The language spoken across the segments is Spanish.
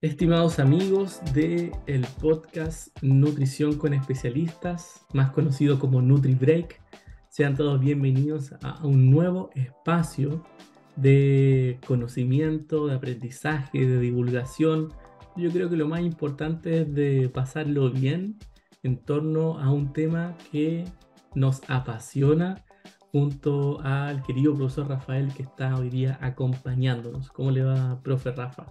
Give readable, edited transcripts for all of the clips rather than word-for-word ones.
Estimados amigos de el podcast Nutrición con Especialistas, más conocido como NutriBreak, sean todos bienvenidos a un nuevo espacio de conocimiento, de aprendizaje, de divulgación. Yo creo que lo más importante es de pasarlo bien en torno a un tema que nos apasiona junto al querido profesor Rafael que está hoy día acompañándonos. ¿Cómo le va, profe Rafa?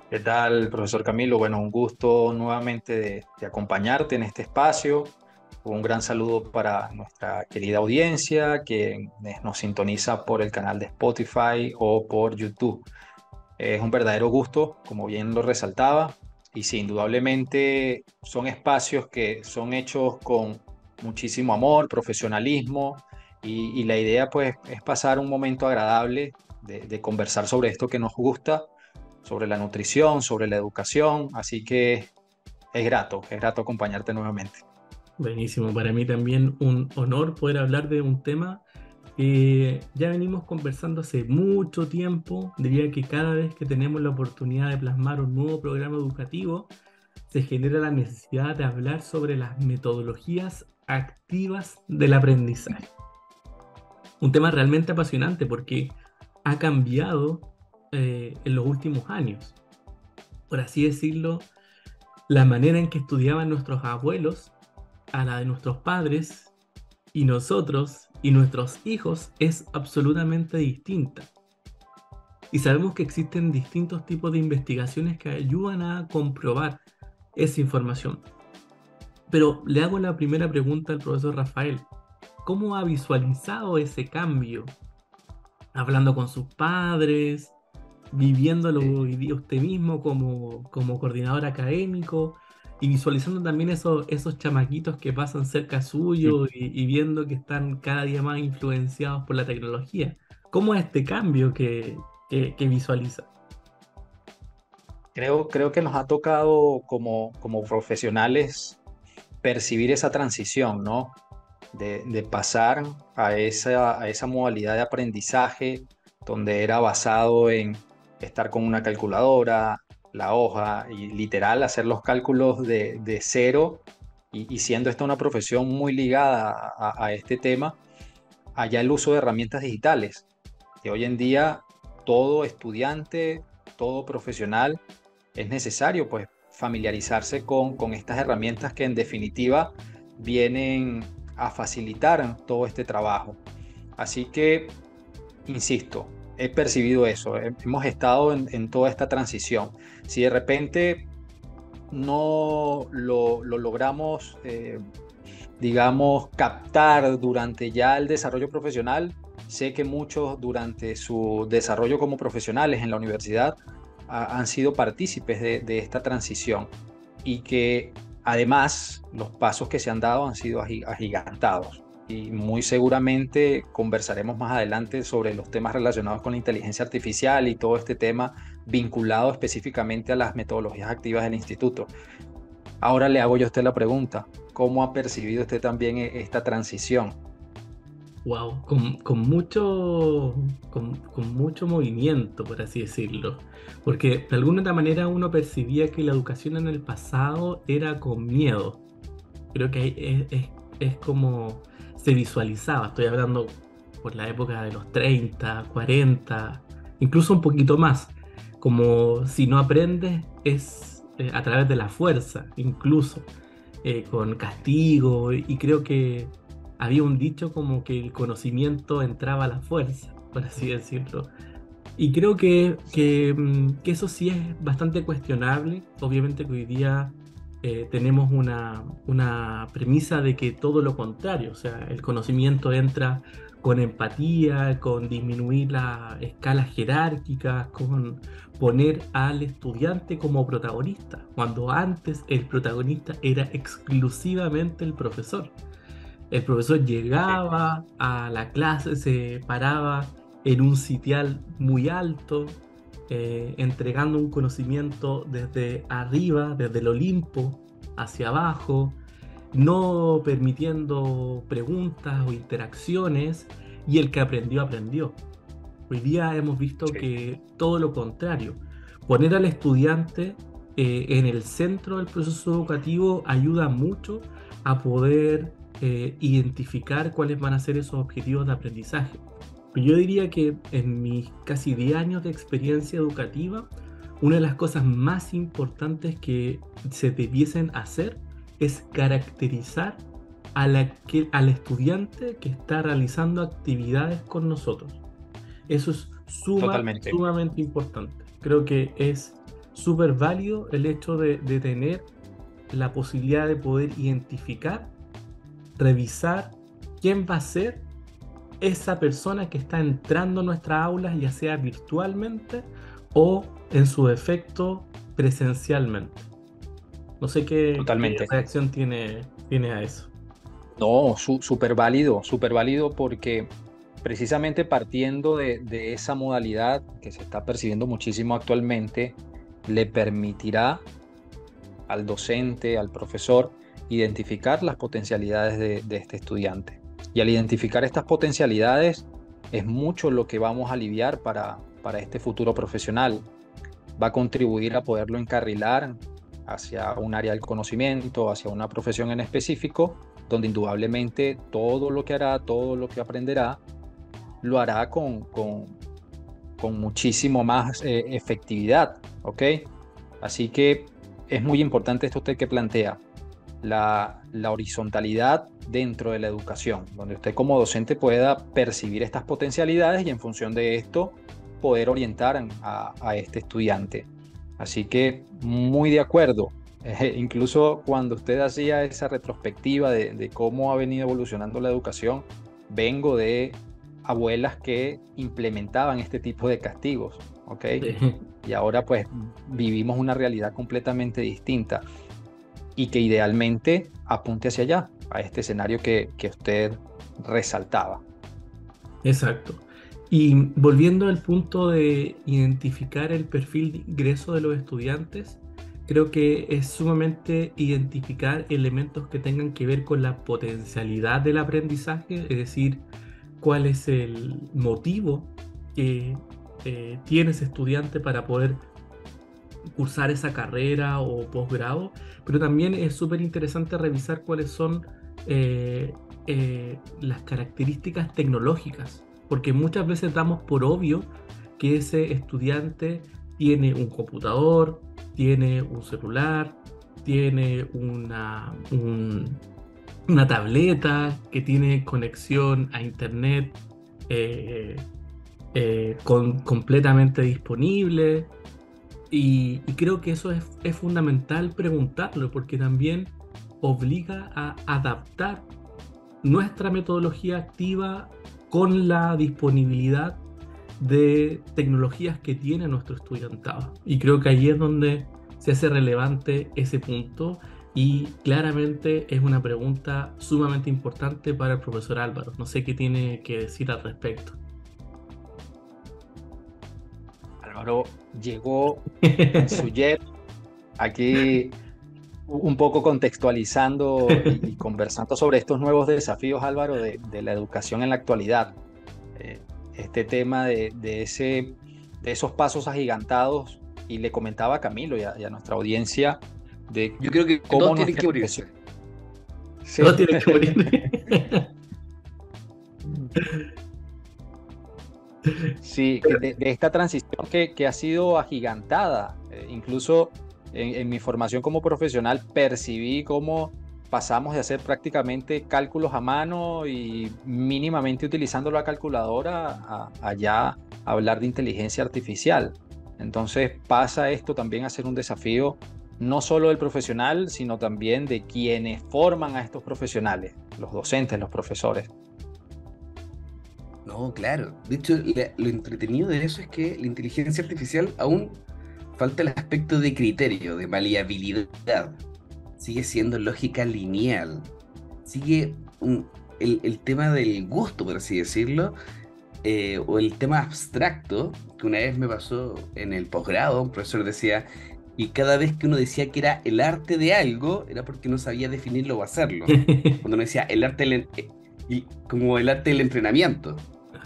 ¿Qué tal, profesor Camilo? Bueno, un gusto nuevamente de acompañarte en este espacio. Un gran saludo para nuestra querida audiencia que nos sintoniza por el canal de Spotify o por YouTube. Es un verdadero gusto, como bien lo resaltaba, y sí, indudablemente son espacios que son hechos con muchísimo amor, profesionalismo, y la idea pues es pasar un momento agradable de conversar sobre esto que nos gusta, sobre la nutrición, sobre la educación, así que es grato acompañarte nuevamente. Buenísimo, para mí también un honor poder hablar de un tema que ya venimos conversando hace mucho tiempo. Diría que cada vez que tenemos la oportunidad de plasmar un nuevo programa educativo, se genera la necesidad de hablar sobre las metodologías activas del aprendizaje. Un tema realmente apasionante porque ha cambiado en los últimos años. Por así decirlo, la manera en que estudiaban nuestros abuelos a la de nuestros padres y nosotros y nuestros hijos es absolutamente distinta. Y sabemos que existen distintos tipos de investigaciones que ayudan a comprobar esa información. Pero le hago la primera pregunta al profesor Rafael. ¿Cómo ha visualizado ese cambio? Hablando con sus padres, viviéndolo Eh, hoy día usted mismo como coordinador académico y visualizando también esos chamaquitos que pasan cerca suyo y viendo que están cada día más influenciados por la tecnología. ¿Cómo es este cambio que visualiza? creo que nos ha tocado como profesionales percibir esa transición, ¿no? De pasar a esa modalidad de aprendizaje donde era basado en estar con una calculadora, la hoja y literal hacer los cálculos de cero y siendo esta una profesión muy ligada a este tema, allá el uso de herramientas digitales, que hoy en día todo estudiante, todo profesional es necesario pues familiarizarse con estas herramientas que en definitiva vienen a facilitar todo este trabajo. Así que, insisto, he percibido eso, hemos estado en toda esta transición. Si de repente no lo logramos, digamos, captar durante ya el desarrollo profesional, sé que muchos durante su desarrollo como profesionales en la universidad han sido partícipes de esta transición y que además los pasos que se han dado han sido agigantados. Y muy seguramente conversaremos más adelante sobre los temas relacionados con la inteligencia artificial y todo este tema vinculado específicamente a las metodologías activas del instituto. Ahora le hago yo a usted la pregunta, ¿cómo ha percibido usted también esta transición? Wow, con mucho movimiento, por así decirlo. Porque de alguna otra manera uno percibía que la educación en el pasado era con miedo. Creo que es como se visualizaba. Estoy hablando por la época de los 30, 40, incluso un poquito más. Como si no aprendes es a través de la fuerza, incluso con castigo. Y creo que había un dicho como que el conocimiento entraba a la fuerza, por así decirlo. Y creo que eso sí es bastante cuestionable. Obviamente que hoy día tenemos una premisa de que todo lo contrario, o sea, el conocimiento entra con empatía, con disminuir las escalas jerárquicas, con poner al estudiante como protagonista, cuando antes el protagonista era exclusivamente el profesor. El profesor Sí. llegaba a la clase, se paraba en un sitial muy alto, entregando un conocimiento desde arriba, desde el Olimpo hacia abajo, no permitiendo preguntas o interacciones, y el que aprendió, aprendió. Hoy día hemos visto Sí. que todo lo contrario. poner al estudiante en el centro del proceso educativo ayuda mucho a poder identificar cuáles van a ser esos objetivos de aprendizaje. Yo diría que en mis casi 10 años de experiencia educativa, una de las cosas más importantes que se debiesen hacer es caracterizar al estudiante que está realizando actividades con nosotros. Eso es Totalmente, sumamente importante. Creo que es súper válido el hecho de tener la posibilidad de poder identificar, revisar quién va a ser esa persona que está entrando a nuestras aulas, ya sea virtualmente o en su defecto presencialmente. No sé qué totalmente. reacción tiene a eso. No, súper válido porque precisamente partiendo de esa modalidad que se está percibiendo muchísimo actualmente, le permitirá al docente, al profesor, identificar las potencialidades de este estudiante. Y al identificar estas potencialidades es mucho lo que vamos a aliviar para este futuro profesional. Va a contribuir a poderlo encarrilar hacia un área del conocimiento, hacia una profesión en específico, donde indudablemente todo lo que hará, todo lo que aprenderá, lo hará con muchísimo más efectividad, ¿ok? Así que es muy importante esto usted que plantea, la horizontalidad dentro de la educación, donde usted como docente pueda percibir estas potencialidades y en función de esto poder orientar a este estudiante. Así que muy de acuerdo. Incluso cuando usted hacía esa retrospectiva de cómo ha venido evolucionando la educación, vengo de abuelas que implementaban este tipo de castigos, ¿ok? Sí. Y ahora pues vivimos una realidad completamente distinta y que idealmente apunte hacia allá, a este escenario que usted resaltaba. Exacto. Y volviendo al punto de identificar el perfil de ingreso de los estudiantes, creo que es sumamente identificar elementos que tengan que ver con la potencialidad del aprendizaje, es decir, cuál es el motivo que tiene ese estudiante para poder cursar esa carrera o posgrado, pero también es súper interesante revisar cuáles son las características tecnológicas, porque muchas veces damos por obvio que ese estudiante tiene un computador, tiene un celular, tiene una tableta, que tiene conexión a internet completamente disponible. Y creo que eso es fundamental preguntarlo, porque también obliga a adaptar nuestra metodología activa con la disponibilidad de tecnologías que tiene nuestro estudiantado. Y creo que ahí es donde se hace relevante ese punto y claramente es una pregunta sumamente importante para el profesor Álvaro. No sé qué tiene que decir al respecto. Álvaro llegó en su jet aquí un poco contextualizando y conversando sobre estos nuevos desafíos, Álvaro, de la educación en la actualidad. Este tema de esos pasos agigantados, y le comentaba a Camilo y a nuestra audiencia de Yo creo que todos cómo tienen nuestra que profesión... morirse. Sí. Todo tiene que morir. Sí, de esta transición que ha sido agigantada. Incluso en mi formación como profesional percibí cómo pasamos de hacer prácticamente cálculos a mano y mínimamente utilizando la calculadora a ya hablar de inteligencia artificial. Entonces pasa esto también a ser un desafío no solo del profesional, sino también de quienes forman a estos profesionales, los docentes, los profesores. No, claro. De hecho, lo entretenido de eso es que la inteligencia artificial aún falta el aspecto de criterio, de maleabilidad. Sigue siendo lógica lineal. Sigue el tema del gusto, por así decirlo, o el tema abstracto, que una vez me pasó en el posgrado, un profesor decía, y cada vez que uno decía que era el arte de algo, era porque no sabía definirlo o hacerlo. Cuando uno decía el arte y como el arte del entrenamiento.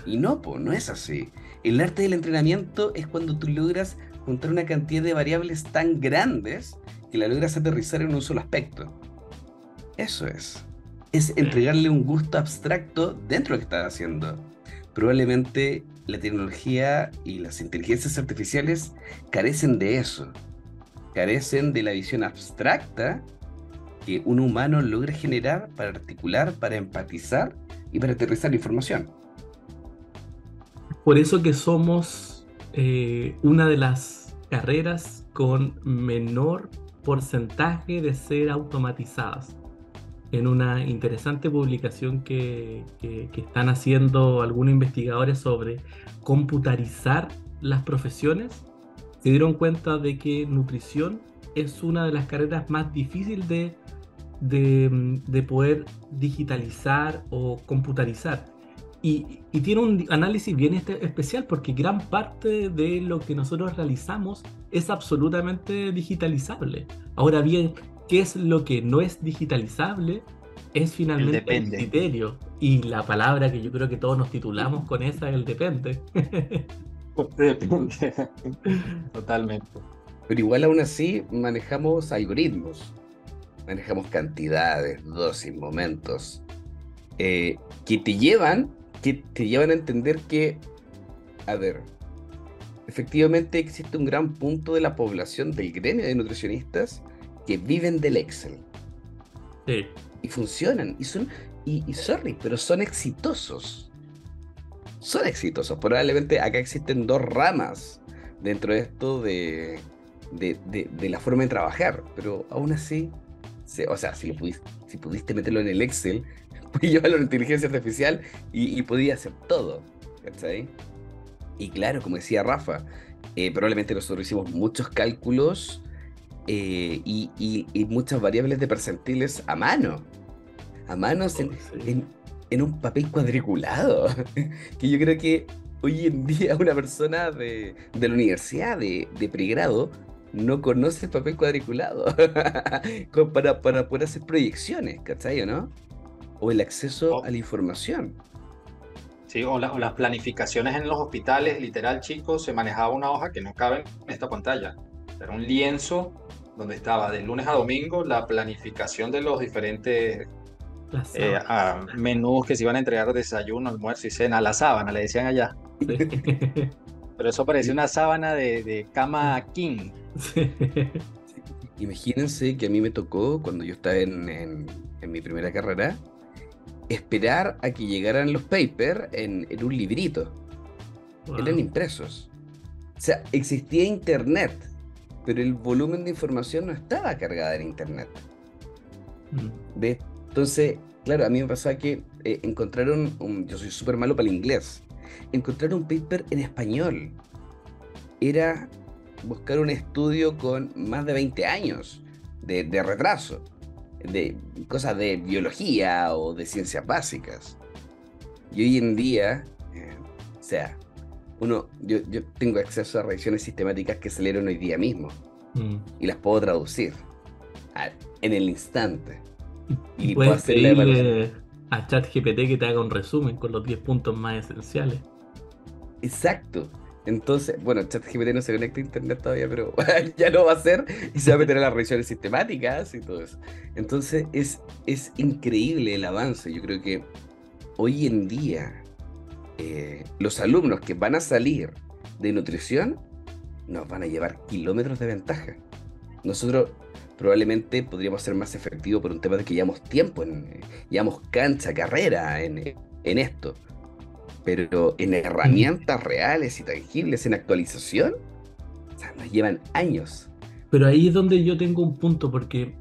Y no, pues, no es así. El arte del entrenamiento es cuando tú logras juntar una cantidad de variables tan grandes que la logras aterrizar en un solo aspecto. Eso es entregarle un gusto abstracto dentro de lo que estás haciendo. Probablemente la tecnología y las inteligencias artificiales carecen de eso, carecen de la visión abstracta que un humano logra generar para articular, para empatizar y para aterrizar la información. Por eso que somos una de las carreras con menor porcentaje de ser automatizadas. En una interesante publicación que están haciendo algunos investigadores sobre computarizar las profesiones, se dieron cuenta de que nutrición es una de las carreras más difíciles de poder digitalizar o computarizar. Y tiene un análisis bien especial porque gran parte de lo que nosotros realizamos es absolutamente digitalizable. Ahora bien, ¿qué es lo que no es digitalizable? Es finalmente el criterio. Y la palabra que yo creo que todos nos titulamos con esa es el depende. Depende. Totalmente. Pero igual aún así manejamos algoritmos, manejamos cantidades, dosis, momentos, que te llevan a entender que, a ver, efectivamente existe un gran punto de la población del gremio de nutricionistas que viven del Excel. Sí. Y funcionan, sorry, pero son exitosos. Son exitosos. Probablemente acá existen dos ramas dentro de esto de la forma de trabajar, pero aún así, o sea, si pudiste meterlo en el Excel, puedes llevarlo a la inteligencia artificial y podía hacer todo, ¿cachai? Y claro, como decía Rafa, probablemente nosotros hicimos muchos cálculos y muchas variables de percentiles a mano Sí. en un papel cuadriculado, que yo creo que hoy en día una persona de la universidad de pregrado no conoce el papel cuadriculado para poder hacer proyecciones, ¿cachai o no? O el acceso a la información. Sí, o las planificaciones en los hospitales, literal, chicos, se manejaba una hoja que no cabe en esta pantalla. Era un lienzo donde estaba de lunes a domingo la planificación de los diferentes menús que se iban a entregar, desayuno, almuerzo y cena, la sábana, le decían allá. Sí. Pero eso parecía una sábana de cama king. Sí. Imagínense que a mí me tocó, cuando yo estaba en mi primera carrera, esperar a que llegaran los papers en un librito. Wow. Eran impresos. O sea, existía internet, pero el volumen de información no estaba cargada en internet. ¿Ves? Entonces, claro, a mí me pasaba que encontraron, yo soy súper malo para el inglés, encontraron un paper en español. Era buscar un estudio con más de 20 años de retraso, de cosas de biología o de ciencias básicas. Y hoy en día, o sea, yo tengo acceso a revisiones sistemáticas que salieron hoy día mismo y las puedo traducir en el instante. Y puedes pedirle a ChatGPT que te haga un resumen con los 10 puntos más esenciales. Exacto. Entonces, bueno, ChatGPT no se conecta a internet todavía, pero ya lo va a hacer y se va a meter a las revisiones sistemáticas y todo eso. Entonces, es increíble el avance. Yo creo que hoy en día los alumnos que van a salir de nutrición nos van a llevar kilómetros de ventaja. Nosotros probablemente podríamos ser más efectivos por un tema de que llevamos tiempo, llevamos cancha, carrera en esto. Pero en herramientas reales y tangibles, en actualización, o sea, nos llevan años. Pero ahí es donde yo tengo un punto, porque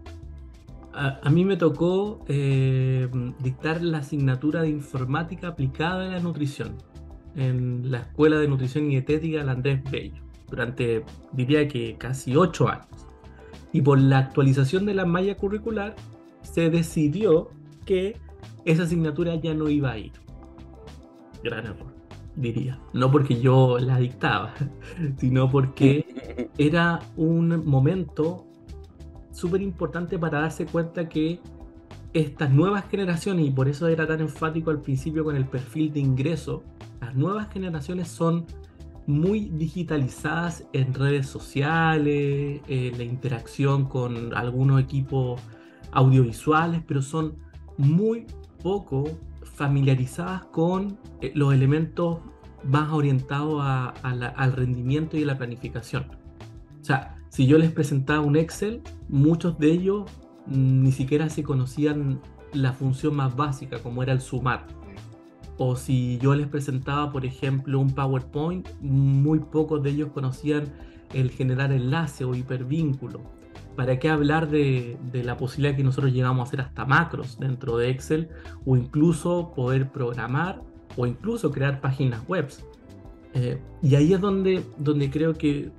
a mí me tocó dictar la asignatura de informática aplicada a la nutrición en la Escuela de Nutrición y Dietética de Andrés Bello, durante, diría que casi 8 años. Y por la actualización de la malla curricular, se decidió que esa asignatura ya no iba a ir. Gran error, diría. No porque yo la dictaba, sino porque era un momento súper importante para darse cuenta que estas nuevas generaciones, y por eso era tan enfático al principio con el perfil de ingreso, las nuevas generaciones son muy digitalizadas en redes sociales, la interacción con algunos equipos audiovisuales, pero son muy poco familiarizadas con los elementos más orientados al rendimiento y a la planificación. O sea, si yo les presentaba un Excel, muchos de ellos ni siquiera se conocían la función más básica, como era el sumar. O si yo les presentaba, por ejemplo, un PowerPoint, muy pocos de ellos conocían el generar enlace o hipervínculo. ¿Para qué hablar de la posibilidad que nosotros llegamos a hacer hasta macros dentro de Excel, o incluso poder programar o incluso crear páginas web? Y ahí es donde creo que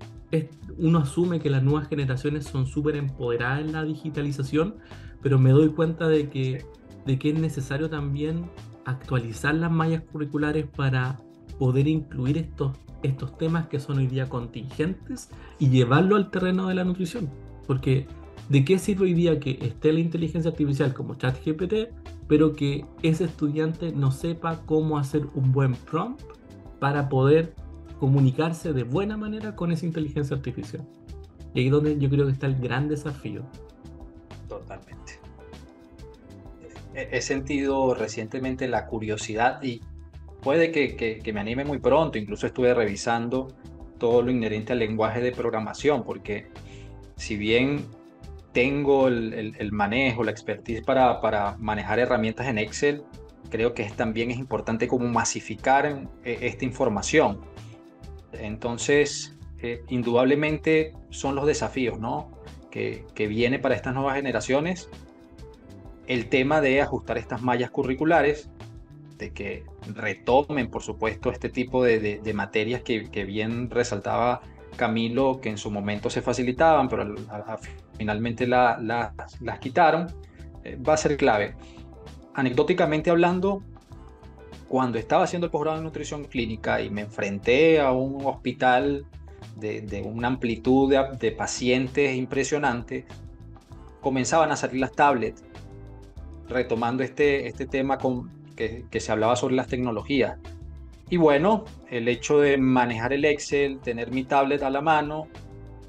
uno asume que las nuevas generaciones son súper empoderadas en la digitalización, pero me doy cuenta de que es necesario también actualizar las mallas curriculares para poder incluir estos temas que son hoy día contingentes y llevarlo al terreno de la nutrición. Porque ¿de qué sirve hoy día que esté la inteligencia artificial como ChatGPT, pero que ese estudiante no sepa cómo hacer un buen prompt para poder comunicarse de buena manera con esa inteligencia artificial? Y ahí es donde yo creo que está el gran desafío. Totalmente. He sentido recientemente la curiosidad y puede que me anime muy pronto. Incluso estuve revisando todo lo inherente al lenguaje de programación, porque si bien tengo el manejo, la expertise para manejar herramientas en Excel, creo que también es importante como masificar esta información. Entonces, indudablemente son los desafíos, ¿no? que viene para estas nuevas generaciones. El tema de ajustar estas mallas curriculares, de que retomen, por supuesto, este tipo de materias que bien resaltaba Camilo, que en su momento se facilitaban, pero finalmente las quitaron, va a ser clave. Anecdóticamente hablando, cuando estaba haciendo el posgrado en nutrición clínica y me enfrenté a un hospital de una amplitud de pacientes impresionante, comenzaban a salir las tablets, retomando este tema que se hablaba sobre las tecnologías. Y bueno, el hecho de manejar el Excel, tener mi tablet a la mano,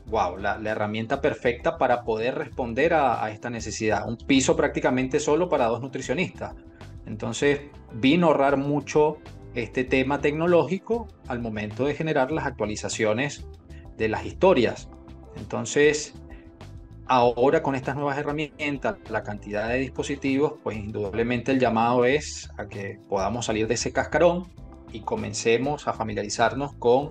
wow, la herramienta perfecta para poder responder a esta necesidad. Un piso prácticamente solo para 2 nutricionistas. Entonces, vino a ahorrar mucho este tema tecnológico al momento de generar las actualizaciones de las historias. Entonces, ahora con estas nuevas herramientas, la cantidad de dispositivos, pues indudablemente el llamado es a que podamos salir de ese cascarón y comencemos a familiarizarnos con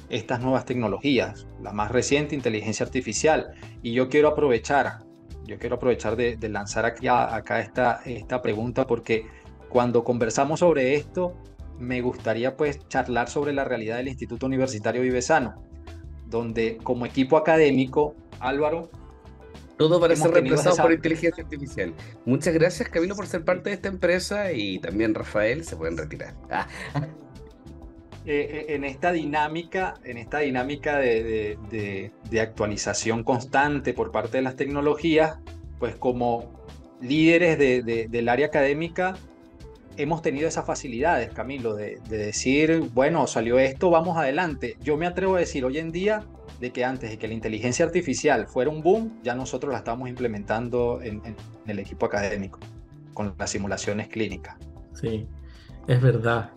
estas nuevas tecnologías, la más reciente, inteligencia artificial. Y yo quiero aprovechar de lanzar acá esta pregunta, porque cuando conversamos sobre esto, me gustaría pues charlar sobre la realidad del Instituto Universitario Vivesano, donde como equipo académico, Álvaro, todo para ser reemplazado por inteligencia artificial. Muchas gracias, Camilo, por ser parte de esta empresa, y también Rafael, se pueden retirar. En esta dinámica de actualización constante por parte de las tecnologías, pues como líderes del área académica hemos tenido esas facilidades, Camilo, de decir, bueno, salió esto, vamos adelante. Yo me atrevo a decir hoy en día de que antes de que la inteligencia artificial fuera un boom, ya nosotros la estamos implementando en el equipo académico, con las simulaciones clínicas. Sí, es verdad.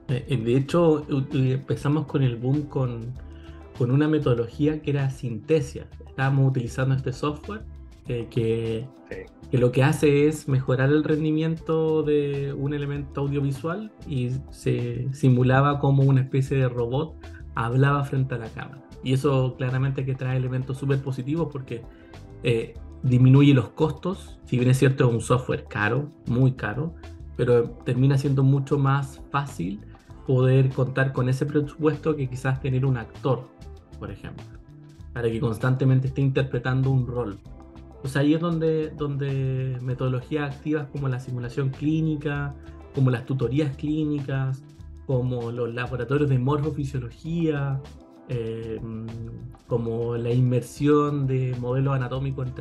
De hecho, empezamos con el boom con una metodología que era Synthesia. Estábamos utilizando este software que lo que hace es mejorar el rendimiento de un elemento audiovisual y se simulaba como una especie de robot hablaba frente a la cámara. Y eso claramente que trae elementos súper positivos porque disminuye los costos. Si bien es cierto, es un software caro, muy caro, pero termina siendo mucho más fácil poder contar con ese presupuesto que quizás tener un actor, por ejemplo, para que constantemente esté interpretando un rol. O sea, ahí es donde metodologías activas como la simulación clínica, como las tutorías clínicas, como los laboratorios de morfofisiología, como la inmersión de modelos anatómicos en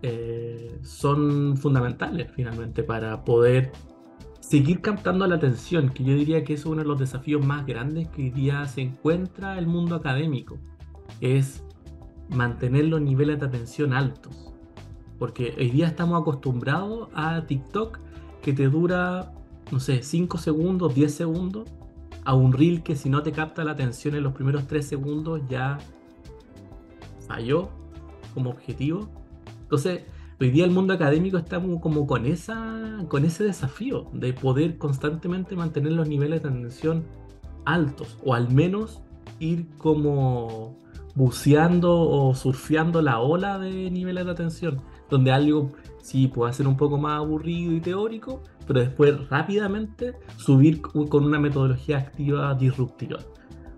3D, son fundamentales finalmente para poder seguir captando la atención, que yo diría que es uno de los desafíos más grandes que hoy día se encuentra el mundo académico, es mantener los niveles de atención altos. Porque hoy día estamos acostumbrados a TikTok que te dura, no sé, 5 segundos, 10 segundos, a un reel que si no te capta la atención en los primeros 3 segundos ya falló como objetivo. Entonces, hoy día el mundo académico está como con ese desafío de poder constantemente mantener los niveles de atención altos, o al menos ir como buceando o surfeando la ola de niveles de atención, donde algo sí puede ser un poco más aburrido y teórico, pero después rápidamente subir con una metodología activa disruptiva.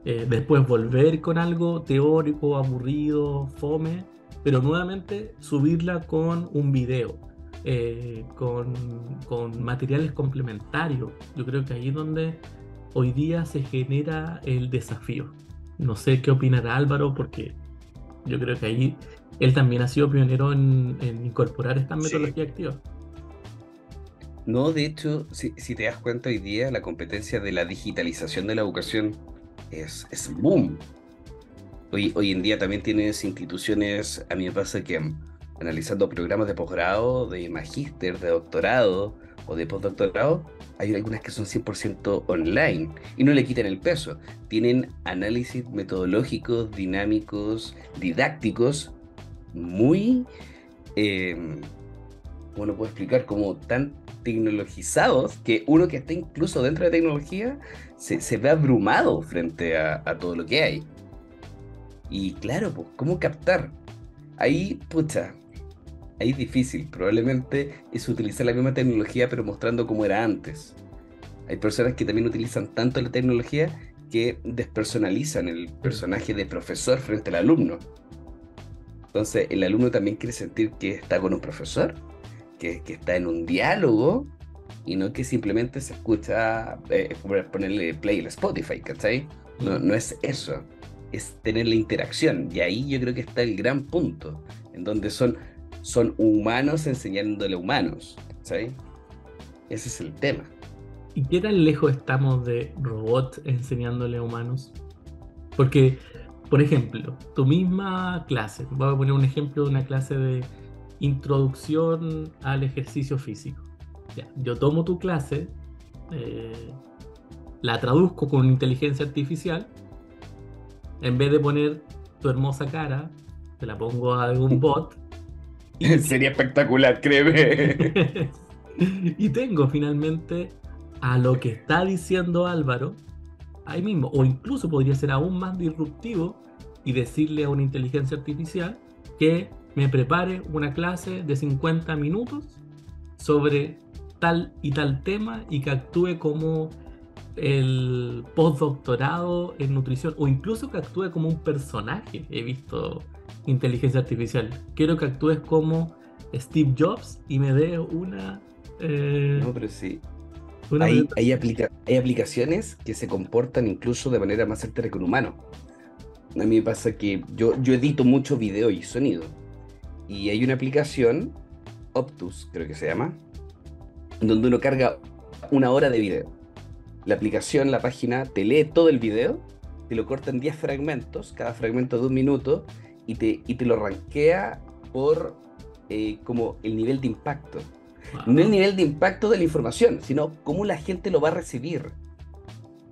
Después volver con algo teórico, aburrido, fome, pero nuevamente subirla con un video, con materiales complementarios. Yo creo que ahí es donde hoy día se genera el desafío. No sé qué opinará Álvaro, porque yo creo que ahí él también ha sido pionero en incorporar estas Sí. metodologías activas. No, de hecho, si te das cuenta hoy día, la competencia de la digitalización de la educación es boom. Hoy en día también tienes instituciones, a mí me pasa que analizando programas de posgrado, de magíster, de doctorado o de postdoctorado, hay algunas que son 100% online y no le quitan el peso. Tienen análisis metodológicos, dinámicos, didácticos, muy, ¿cómo lo puedo explicar? Como tan tecnologizados que uno que está incluso dentro de tecnología se ve abrumado frente a todo lo que hay. Y claro, pues, ¿cómo captar? Ahí, pucha, ahí es difícil. Probablemente es utilizar la misma tecnología, pero mostrando cómo era antes. Hay personas que también utilizan tanto la tecnología que despersonalizan el personaje de profesor frente al alumno. Entonces, el alumno también quiere sentir que está con un profesor, que está en un diálogo, y no que simplemente se escucha, ponerle play al Spotify, ¿cachai? No es eso. Es tener la interacción. Y ahí yo creo que está el gran punto, en donde son humanos enseñándole a humanos, ¿sabes? Ese es el tema. ¿Y qué tan lejos estamos de robots enseñándole a humanos? Porque, por ejemplo, tu misma clase, voy a poner un ejemplo de una clase de introducción al ejercicio físico. Ya, yo tomo tu clase, la traduzco con inteligencia artificial, en vez de poner tu hermosa cara, te la pongo a algún bot y, Sería espectacular, créeme. y tengo finalmente a lo que está diciendo Álvaro ahí mismo, o incluso podría ser aún más disruptivo y decirle a una inteligencia artificial que me prepare una clase de 50 minutos sobre tal y tal tema y que actúe como el postdoctorado en nutrición, o incluso que actúe como un personaje. He visto inteligencia artificial. Quiero que actúes como Steve Jobs y me dé No, pero sí. una Hay presentación. aplicaciones que se comportan incluso de manera más certera que un humano. A mí me pasa que yo edito mucho video y sonido. Y hay una aplicación, Optus creo que se llama, donde uno carga 1 hora de video. La aplicación, la página, te lee todo el video, te lo corta en 10 fragmentos, cada fragmento de 1 minuto, y te lo rankea por como el nivel de impacto. No el nivel de impacto de la información, sino cómo la gente lo va a recibir.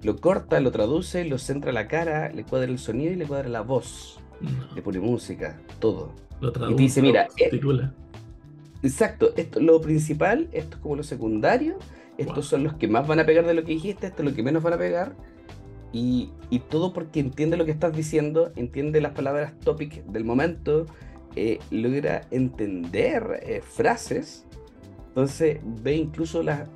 Lo corta, lo traduce, lo centra a la cara, le cuadra el sonido y le cuadra la voz. No, Le pone música, todo. lo Y te dice, traduce, lo mira, subtitula. exacto, esto es lo principal, esto es como lo secundario, estos Wow. son los que más van a pegar de lo que dijiste, esto es lo que menos van a pegar. Y todo porque entiende lo que estás diciendo, entiende las palabras topic del momento, logra entender frases. Entonces ve incluso la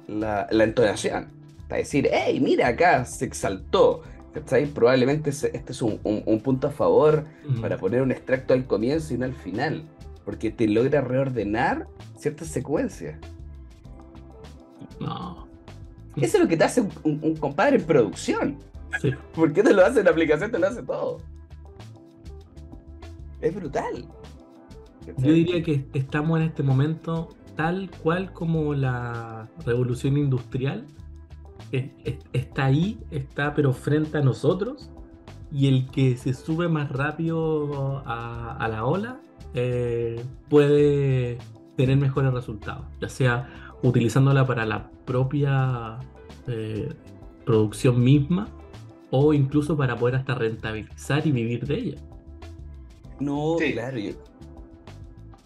entonación. Para decir, hey, mira acá, se exaltó. ¿Cachai? Probablemente este es un punto a favor para poner un extracto al comienzo y no al final. Porque te logra reordenar ciertas secuencias. No. Eso es lo que te hace un compadre en producción. Sí. ¿Por qué te lo hace en la aplicación? Te lo hace todo. Es brutal. Yo ¿Cachai? diría que estamos en este momento tal cual como la revolución industrial, está ahí, está pero frente a nosotros, y el que se sube más rápido a la ola puede tener mejores resultados, ya sea utilizándola para la propia eh, producción misma o incluso para poder hasta rentabilizar y vivir de ella. No, Sí, claro.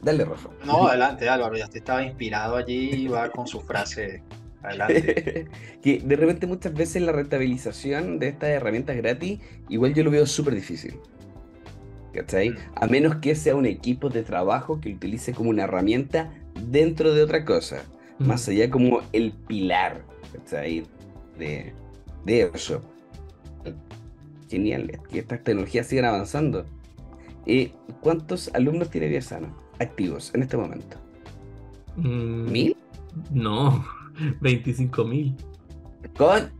Dale, Rafa. no, adelante Álvaro, ya te estaba inspirado allí y va con su frase. Adelante. Que de repente muchas veces la rentabilización de estas herramientas gratis, igual yo lo veo súper difícil. ¿Cachai? Mm, A menos que sea un equipo de trabajo que lo utilice como una herramienta dentro de otra cosa. Más Mm. allá como el pilar, ¿cachai? De, de eso. Genial, es que estas tecnologías sigan avanzando. ¿Cuántos alumnos tiene Viasana activos en este momento? Mm, ¿1000? no, 25.000. Con...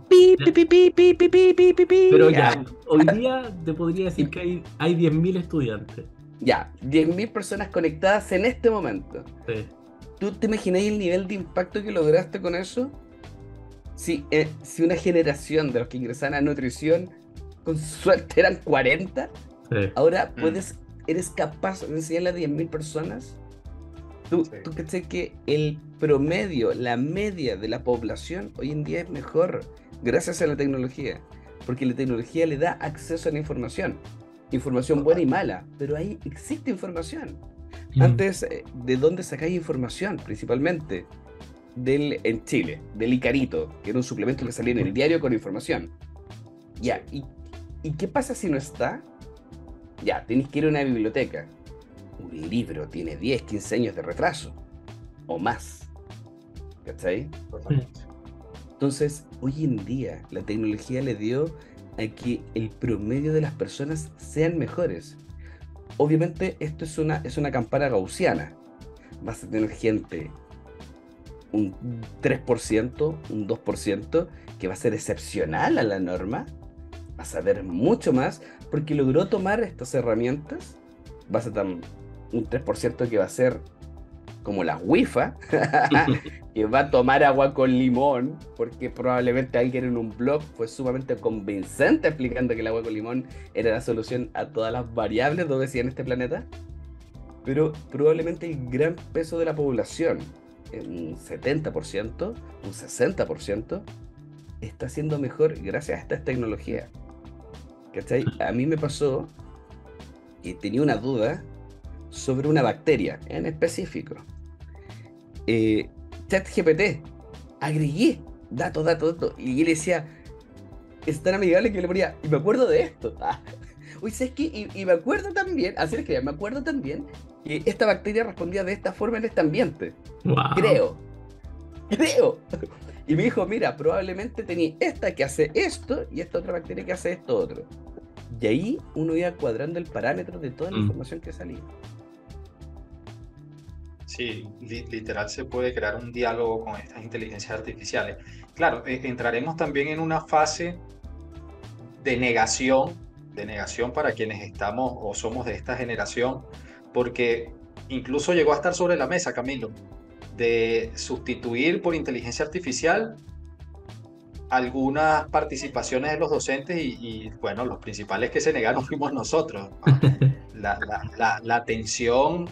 Pi, pi, Ya. pi, pi, pi, pi, pi, pi, pi, Pero pi. ya, hoy día te podría decir Y que hay 10.000 estudiantes. ya, 10.000 personas conectadas en este momento. Sí. ¿Tú te imaginas el nivel de impacto que lograste con eso? Si una generación de los que ingresaban a nutrición, con suerte eran 40, Sí. ahora mm, eres capaz de enseñarle a 10.000 personas. Tú, sí, tú crees que el promedio, la media de la población hoy en día es mejor gracias a la tecnología, porque la tecnología le da acceso a la información buena total. y mala, pero ahí existe información. Mm. Antes, ¿de dónde sacáis información? Principalmente en Chile, del Icarito, que era un suplemento que salía en el diario con información. Sí, Ya, ¿y qué pasa si no está? Ya, tenéis que ir a una biblioteca. Un libro tiene 10, 15 años de retraso, o más, ¿cachai? totalmente. Entonces, hoy en día, la tecnología le dio a que el promedio de las personas sean mejores. Obviamente, esto es una campana gaussiana. Vas a tener gente un 3%, un 2%, que va a ser excepcional a la norma. Vas a ver mucho más, porque logró tomar estas herramientas. Vas a tener un 3% que va a ser como la WIFA, que va a tomar agua con limón, porque probablemente alguien en un blog fue sumamente convincente explicando que el agua con limón era la solución a todas las variables de obesidad en este planeta. Pero probablemente el gran peso de la población, un 70%, un 60%, está siendo mejor gracias a estas tecnologías. ¿Cachai? A mí me pasó que tenía una duda sobre una bacteria en específico. ChatGPT, agregué datos, y él decía, es tan amigable que yo le ponía, y me acuerdo de esto. Uy, ¿sabes qué? Y me acuerdo también, así es que me acuerdo también que esta bacteria respondía de esta forma en este ambiente. Wow. Creo, creo. Y me dijo, mira, probablemente tenía esta que hace esto y esta otra bacteria que hace esto otro. Y ahí uno iba cuadrando el parámetro de toda la Mm. información que salía. Sí, literal se puede crear un diálogo con estas inteligencias artificiales. Claro, entraremos también en una fase de negación para quienes estamos o somos de esta generación, porque incluso llegó a estar sobre la mesa, Camilo, de sustituir por inteligencia artificial algunas participaciones de los docentes bueno, los principales que se negaron fuimos nosotros. La atención,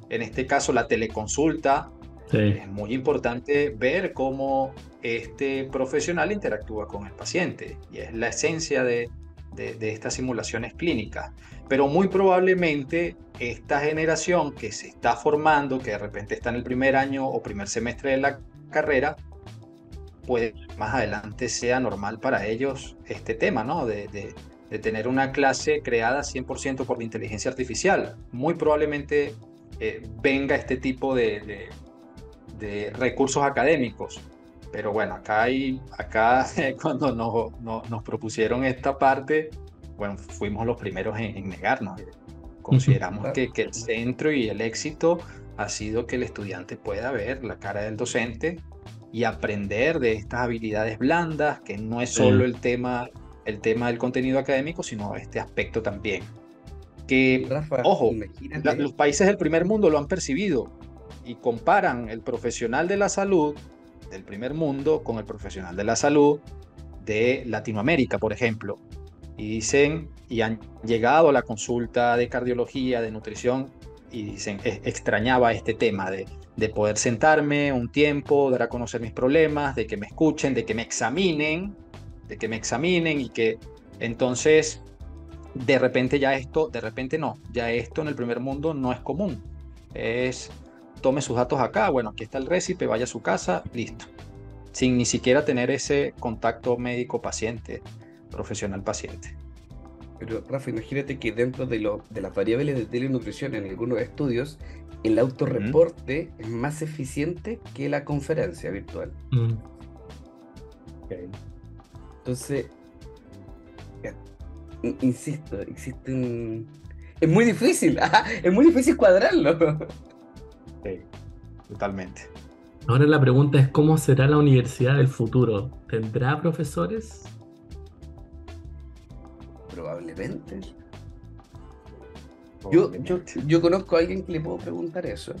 en este caso la teleconsulta, Sí. es muy importante ver cómo este profesional interactúa con el paciente y es la esencia de estas simulaciones clínicas. Pero muy probablemente esta generación que se está formando, que de repente está en el primer año o primer semestre de la carrera, puede más adelante sea normal para ellos este tema, ¿no? De tener una clase creada 100% por la inteligencia artificial. Muy probablemente venga este tipo de recursos académicos. Pero bueno, acá cuando nos propusieron esta parte, bueno, fuimos los primeros en negarnos. Consideramos Ah, que el centro y el éxito ha sido que el estudiante pueda ver la cara del docente y aprender de estas habilidades blandas, que no es solo Sí. el tema del contenido académico, sino este aspecto también. que, Rafa, ojo, imagínate. los países del primer mundo lo han percibido y comparan el profesional de la salud del primer mundo con el profesional de la salud de Latinoamérica, por ejemplo. Y dicen, y han llegado a la consulta de cardiología, de nutrición, y dicen, extrañaba este tema de poder sentarme un tiempo, dar a conocer mis problemas, de que me escuchen, de que me examinen y que entonces de repente ya esto, de repente no, ya esto en el primer mundo no es común. Es, tome sus datos acá, bueno, aquí está el récipe, vaya a su casa, listo. Sin ni siquiera tener ese contacto médico-paciente, profesional-paciente. Pero Rafa, imagínate que dentro de las variables de telenutrición en algunos estudios, el Ujú. autorreporte es más eficiente que la conferencia virtual. Mm. Ok. Entonces, ya, insisto, existe un... Es muy difícil, es muy difícil cuadrarlo. Sí, totalmente. Ahora la pregunta es, ¿cómo será la universidad del futuro? ¿Tendrá profesores? Probablemente. Yo, yo, Probablemente. yo conozco a alguien que le puedo preguntar eso.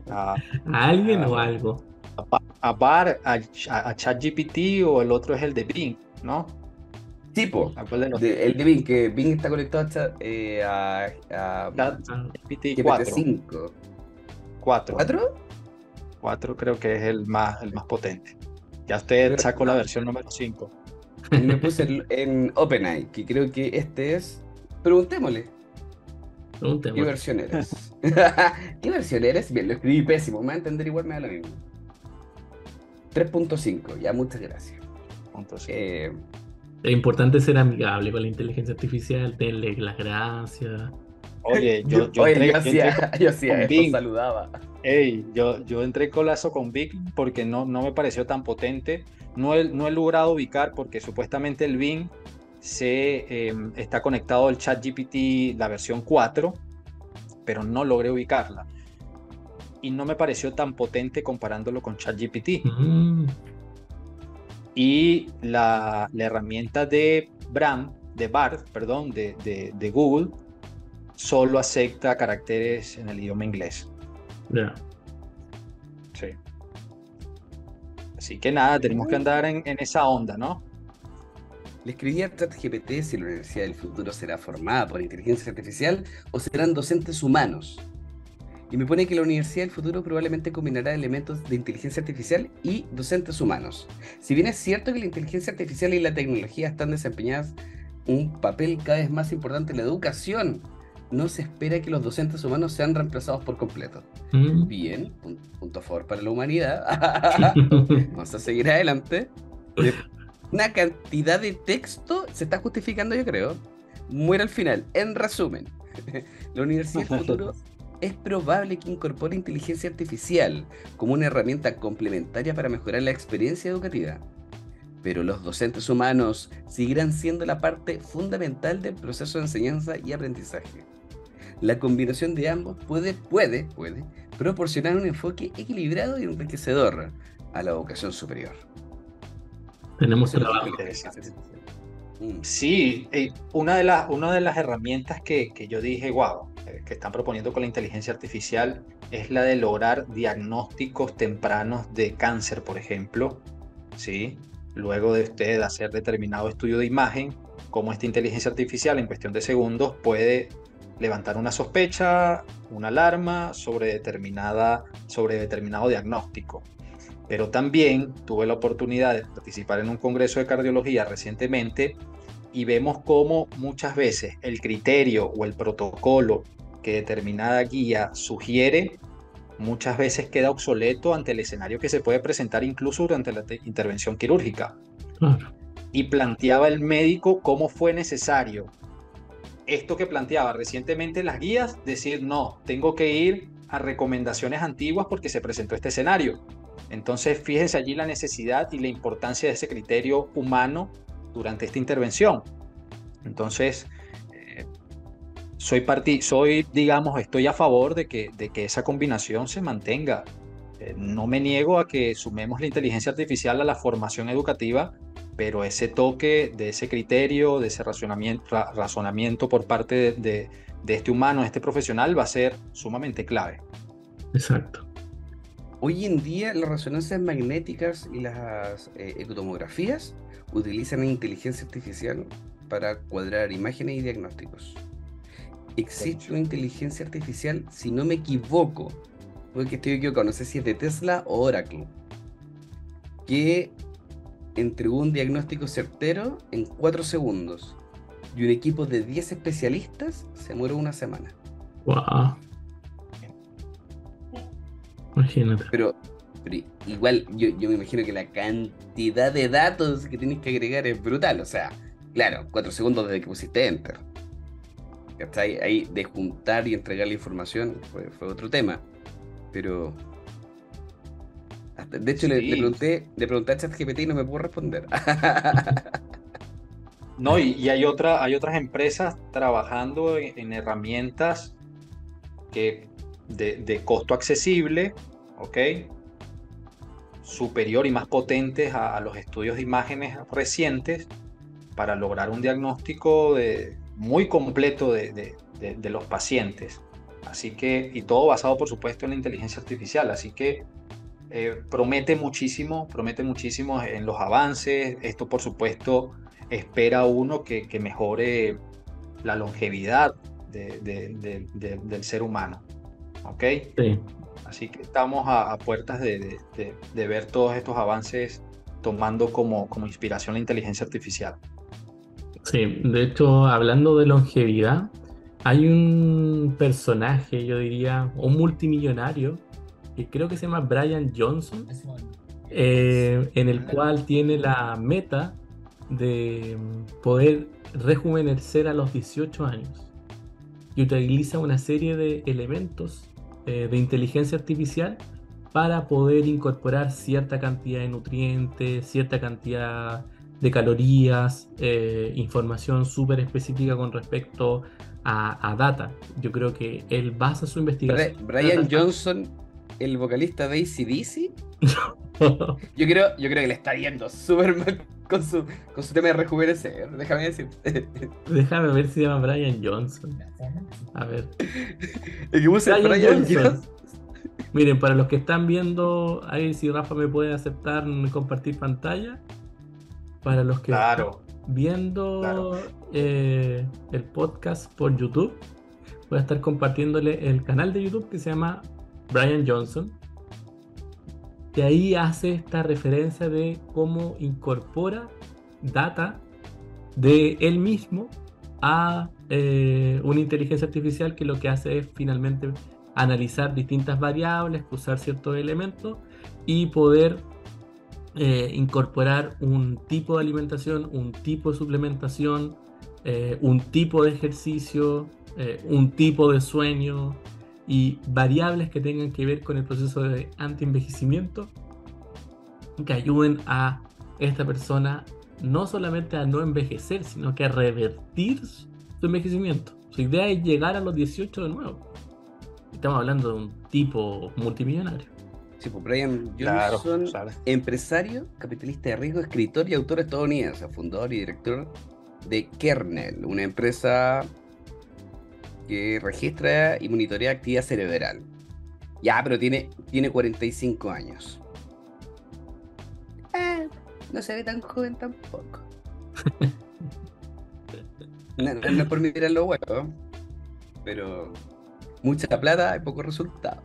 A, ¿A alguien o a, algo? a Bar, a ChatGPT o el otro es el de Bing, ¿no? Tipo, ¿A cuál de los? el de Bing, que Bing está conectado a Ah, ChatGPT cuatro, GPT-5. 4, ¿4? 4 creo que es el más potente. Ya usted sacó la versión número 5. Me puse en OpenAI, que creo que este es. Preguntémosle, ¿qué preguntémosle. versión eres? ¿Qué versión eres? Bien, lo escribí pésimo, me va a entender igual, me da lo mismo. 3.5, ya, muchas gracias. Punto 5. Eh, Es importante ser amigable con la inteligencia artificial, darle las gracias. Oye, oye, yo entré yo hacía con eso, Bing. saludaba. Ey, yo entré colazo con Bing porque no me pareció tan potente. No he logrado ubicar porque supuestamente el Bing está conectado al ChatGPT, la versión 4, pero no logré ubicarla. Y no me pareció tan potente comparándolo con ChatGPT. Mm, Y la herramienta de BART, perdón, de Google, solo acepta caracteres en el idioma inglés. ya. Sí. Así que nada, tenemos que andar en esa onda, ¿no? Le escribí a ChatGPT si la Universidad del Futuro será formada por inteligencia artificial o serán docentes humanos. Y me pone que la Universidad del Futuro probablemente combinará elementos de inteligencia artificial y docentes humanos. Si bien es cierto que la inteligencia artificial y la tecnología están desempeñadas un papel cada vez más importante en la educación, no se espera que los docentes humanos sean reemplazados por completo. Mm. Bien, punto a favor para la humanidad. Vamos a seguir adelante. Una cantidad de texto se está justificando, yo creo. Muere al final. En resumen, la Universidad del Futuro es probable que incorpore inteligencia artificial como una herramienta complementaria para mejorar la experiencia educativa. Pero los docentes humanos seguirán siendo la parte fundamental del proceso de enseñanza y aprendizaje. La combinación de ambos puede proporcionar un enfoque equilibrado y enriquecedor a la educación superior. Tenemos Eso es lo que trabajo. creo de la inteligencia artificial. Sí, una de las herramientas que yo dije, wow, que están proponiendo con la inteligencia artificial es la de lograr diagnósticos tempranos de cáncer, por ejemplo, ¿sí? Luego de usted hacer determinado estudio de imagen, cómo esta inteligencia artificial en cuestión de segundos puede levantar una sospecha, una alarma sobre determinado diagnóstico. Pero también tuve la oportunidad de participar en un congreso de cardiología recientemente y vemos cómo muchas veces el criterio o el protocolo que determinada guía sugiere muchas veces queda obsoleto ante el escenario que se puede presentar incluso durante la intervención quirúrgica. Claro. Y planteaba el médico cómo fue necesario esto que planteaba recientemente las guías, decir, no, tengo que ir a recomendaciones antiguas porque se presentó este escenario. Entonces, fíjense allí la necesidad y la importancia de ese criterio humano durante esta intervención. Entonces, digamos, estoy a favor de que esa combinación se mantenga. No me niego a que sumemos la inteligencia artificial a la formación educativa, pero ese toque de ese criterio, de ese razonamiento por parte de este humano, de este profesional, va a ser sumamente clave. Exacto. Hoy en día las resonancias magnéticas y las ecotomografías utilizan inteligencia artificial para cuadrar imágenes y diagnósticos. Existe una inteligencia artificial, si no me equivoco, porque estoy equivocado, no sé si es de Tesla o Oracle, que entregó un diagnóstico certero en 4 segundos. Y un equipo de 10 especialistas se demoró una semana. Wow. Imagínate. Pero igual yo me imagino que la cantidad de datos que tienes que agregar es brutal. O sea, claro, 4 segundos desde que pusiste Enter. ¿Cachai? Ahí de juntar y entregar la información fue otro tema. Pero de hecho, Sí. le pregunté a ChatGPT y no me pudo responder. No, y hay otras empresas trabajando en herramientas que de costo accesible, ¿ok? Superior y más potentes a los estudios de imágenes recientes para lograr un diagnóstico muy completo de los pacientes. Así que, y todo basado, por supuesto, en la inteligencia artificial. Así que promete muchísimo en los avances. Esto, por supuesto, espera uno que mejore la longevidad del ser humano. ¿Ok? Sí. Así que estamos a puertas de ver todos estos avances tomando como inspiración la inteligencia artificial. Sí, de hecho, hablando de longevidad, hay un personaje, yo diría, un multimillonario, que creo que se llama Brian Johnson, en el cual tiene la meta de poder rejuvenecer a los 18 años. Y utiliza una serie de elementos de inteligencia artificial para poder incorporar cierta cantidad de nutrientes, cierta cantidad de calorías, información súper específica con respecto a data. Yo creo que él basa su investigación. Brian Johnson, el vocalista de AC/DC, yo creo que le está yendo súper mal con su tema de rejuvenecer, déjame decir. Déjame ver si se llama Brian Johnson. A ver. El que puse Brian Johnson. Miren, para los que están viendo, ahí si Rafa me puede aceptar compartir pantalla. Para los que Claro. están viendo Claro. El podcast por YouTube, voy a estar compartiéndole el canal de YouTube que se llama Brian Johnson. Y ahí hace esta referencia de cómo incorpora data de él mismo a una inteligencia artificial que lo que hace es finalmente analizar distintas variables, cruzar ciertos elementos y poder incorporar un tipo de alimentación, un tipo de suplementación, un tipo de ejercicio, un tipo de sueño y variables que tengan que ver con el proceso de antienvejecimiento que ayuden a esta persona no solamente a no envejecer, sino que a revertir su envejecimiento. Su idea es llegar a los 18 de nuevo. Estamos hablando de un tipo multimillonario. Sí, pues Brian Claro, Johnson, ¿sabes? empresario, capitalista de riesgo, escritor y autor estadounidense, fundador y director de Kernel, una empresa que registra y monitorea actividad cerebral. Ya, pero tiene 45 años. No se ve tan joven tampoco. No es por mirar lo bueno, pero mucha plata y poco resultado.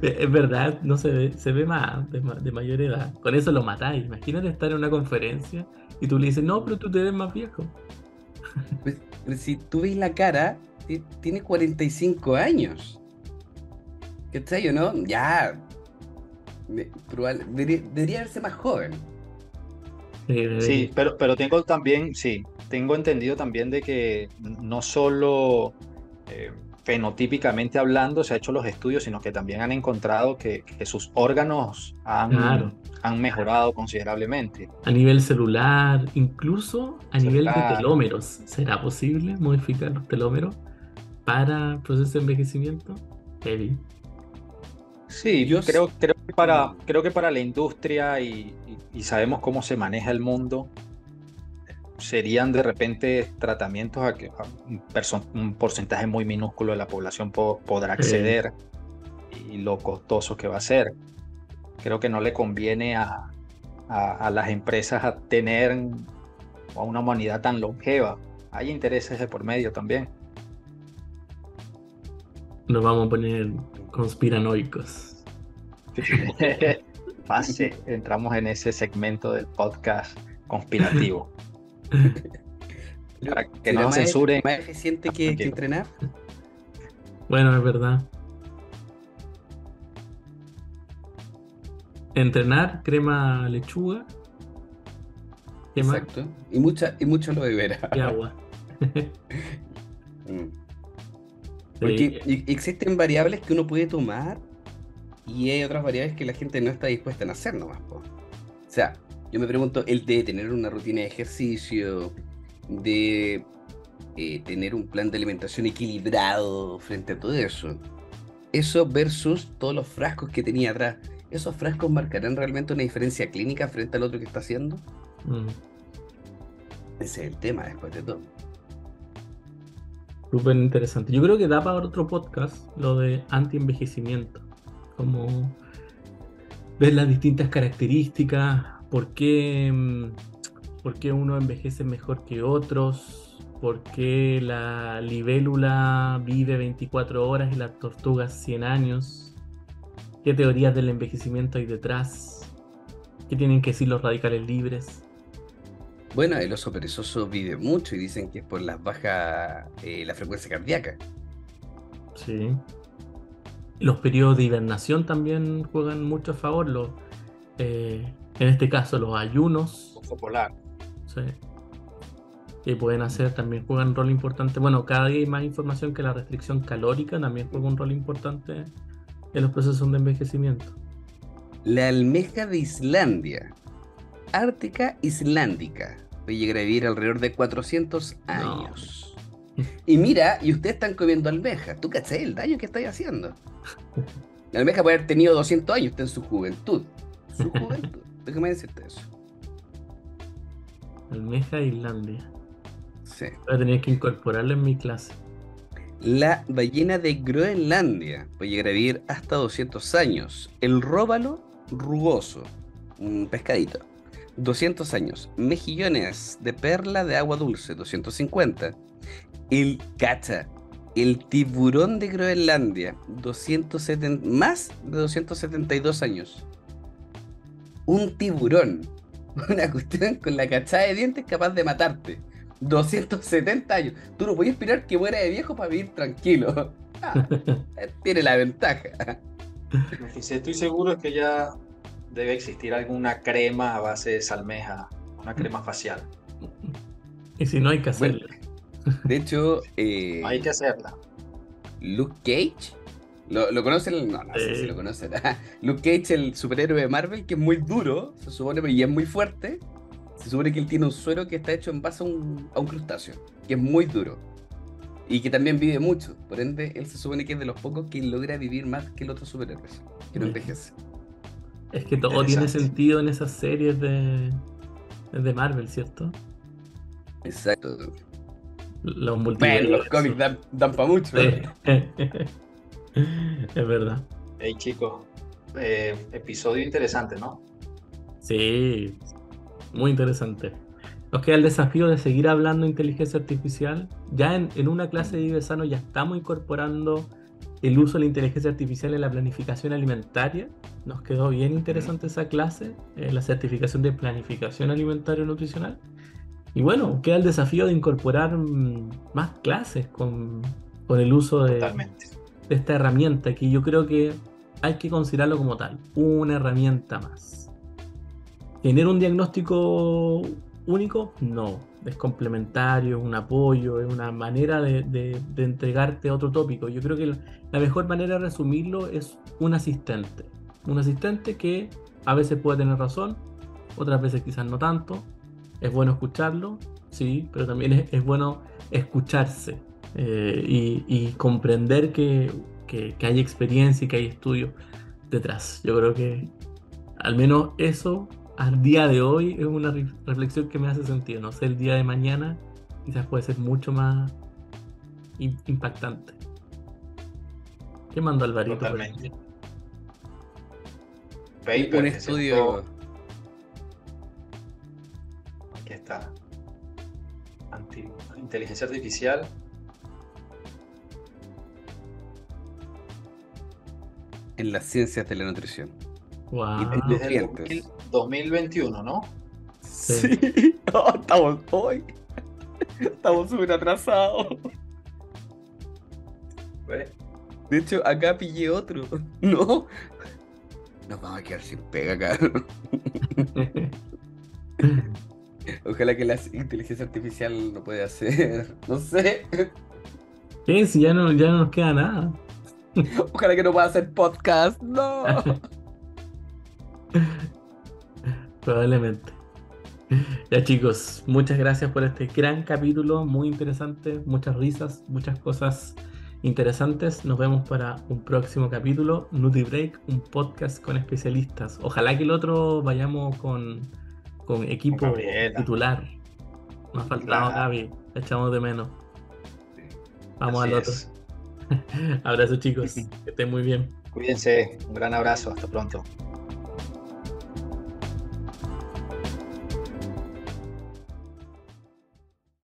Es verdad, no se ve más de mayor edad. Con eso lo matáis. Imagínate estar en una conferencia y tú le dices, no, pero tú te ves más viejo. Pero si tú ves la cara, tiene 45 años. ¿Cachai o no? Ya. Debería verse más joven. Sí, pero tengo entendido también de que no solo fenotípicamente hablando se ha hecho los estudios, sino que también han encontrado que sus órganos Claro. han mejorado considerablemente. A nivel celular, incluso a nivel de Celular. telómeros. ¿Será posible modificar los telómeros para el proceso de envejecimiento? Heavy. Sí, Yo creo Creo que para la industria y sabemos cómo se maneja el mundo, serían de repente tratamientos a que un porcentaje muy minúsculo de la población podrá acceder y lo costoso que va a ser. Creo que no le conviene a las empresas a tener a una humanidad tan longeva. Hay intereses de por medio también. Nos vamos a poner conspiranoicos. Entramos en ese segmento del podcast conspirativo. Para que no ¿será nos censuren. más eficiente que entrenar? Bueno, es verdad. Entrenar, crema lechuga. ¿Qué más? Exacto. Y mucho aloe vera. Y agua. Porque Sí. existen variables que uno puede tomar y hay otras variables que la gente no está dispuesta a hacer nomás, po. O sea, yo me pregunto, el de tener una rutina de ejercicio, de tener un plan de alimentación equilibrado frente a todo eso. Eso versus todos los frascos que tenía atrás. ¿Esos frascos marcarán realmente una diferencia clínica frente al otro que está haciendo? Mm. Ese es el tema después de todo. Súper interesante. Yo creo que da para otro podcast lo de anti-envejecimiento. Como ver las distintas características, por qué uno envejece mejor que otros, por qué la libélula vive 24 horas y la tortuga 100 años, qué teorías del envejecimiento hay detrás, qué tienen que decir los radicales libres. Bueno, el oso perezoso vive mucho y dicen que es por las bajas, la frecuencia cardíaca. Sí. Los periodos de hibernación también juegan mucho a favor. En este caso, los ayunos, Ojo polar. sí, que pueden hacer también juegan un rol importante. Bueno, cada día hay más información que la restricción calórica también juega un rol importante en los procesos de envejecimiento. La almeja de Islandia, Ártica islandica, puede llegar a vivir alrededor de 400 años. Y mira, y ustedes están comiendo almeja. ¿Tú cachai el daño que estáis haciendo? La almeja puede haber tenido 200 años, está en su juventud. Su juventud. Déjame decirte eso. Almeja de Islandia. Sí. Voy a tener que incorporarlo en mi clase. La ballena de Groenlandia puede llegar a vivir hasta 200 años. El róbalo rugoso, un pescadito, 200 años. Mejillones de perla de agua dulce, 250. El cacha, el tiburón de Groenlandia, 270, más de 272 años. Un tiburón, una cuestión con la cachada de dientes capaz de matarte. 270 años. Tú no puedes esperar que muera de viejo para vivir tranquilo. Tiene la ventaja. Lo que sí estoy seguro es que ya debe existir alguna crema a base de esa almeja, una crema facial. Y si no, hay que Bueno, hacerlo. de hecho, Hay que hacerla. Luke Cage, ¿lo conocen? No sé si lo conocen. Luke Cage, el superhéroe de Marvel, que es muy duro, se supone, y es muy fuerte. Se supone que él tiene un suero que está hecho en base a un crustáceo, que es muy duro. Y que también vive mucho. Por ende, él se supone que es de los pocos que logra vivir más que el otro superhéroe, que no envejece. Es que todo tiene Interesante. sentido en esas series de Marvel, ¿cierto? Exacto. Los Bueno, multiversos. los cómics dan para mucho. Sí. Es verdad. Hey chicos, episodio interesante, ¿no? Sí, muy interesante. Nos queda el desafío de seguir hablando de inteligencia artificial. Ya en una clase de Vive Sano ya estamos incorporando el uso de la inteligencia artificial en la planificación alimentaria. Nos quedó bien interesante esa clase, la certificación de planificación alimentaria y nutricional. Y bueno, queda el desafío de incorporar más clases con el uso de Totalmente. esta herramienta que yo creo que hay que considerarlo como tal, una herramienta más. ¿Tener un diagnóstico único? No, es complementario, es un apoyo, es una manera de entregarte otro tópico. Yo creo que la mejor manera de resumirlo es un asistente que a veces puede tener razón, otras veces quizás no tanto. Es bueno escucharlo, sí, pero también es bueno escucharse y comprender que hay experiencia y que hay estudios. detrás. Yo creo que al menos eso al día de hoy es una reflexión que me hace sentido. No sé, el día de mañana quizás puede ser mucho más impactante. ¿Qué mandó Alvarito por ahí? Totalmente. Un Paper, estudio. aquí está. Inteligencia artificial. En las ciencias de la nutrición. Wow. Desde el Nutrientes. 2021, ¿no? Sí. Oh, estamos hoy. Estamos súper atrasados. ¿Ves? De hecho, acá pillé otro. No. Nos vamos a quedar sin pega, cabrón. Ojalá que la inteligencia artificial no pueda hacer. No sé. ¿Qué? Si ya no nos queda nada. Ojalá que no pueda hacer podcast. No. Probablemente. Ya chicos, muchas gracias por este gran capítulo, muy interesante, muchas risas, muchas cosas interesantes. Nos vemos para un próximo capítulo, NutriBreak, un podcast con especialistas. Ojalá que el otro vayamos con equipo Gabriela. titular. Nos ha faltado Claro. Gaby, la echamos de menos. Vamos Así al otro. es. Abrazo chicos, que estén muy bien. Cuídense. Un gran abrazo. Hasta pronto.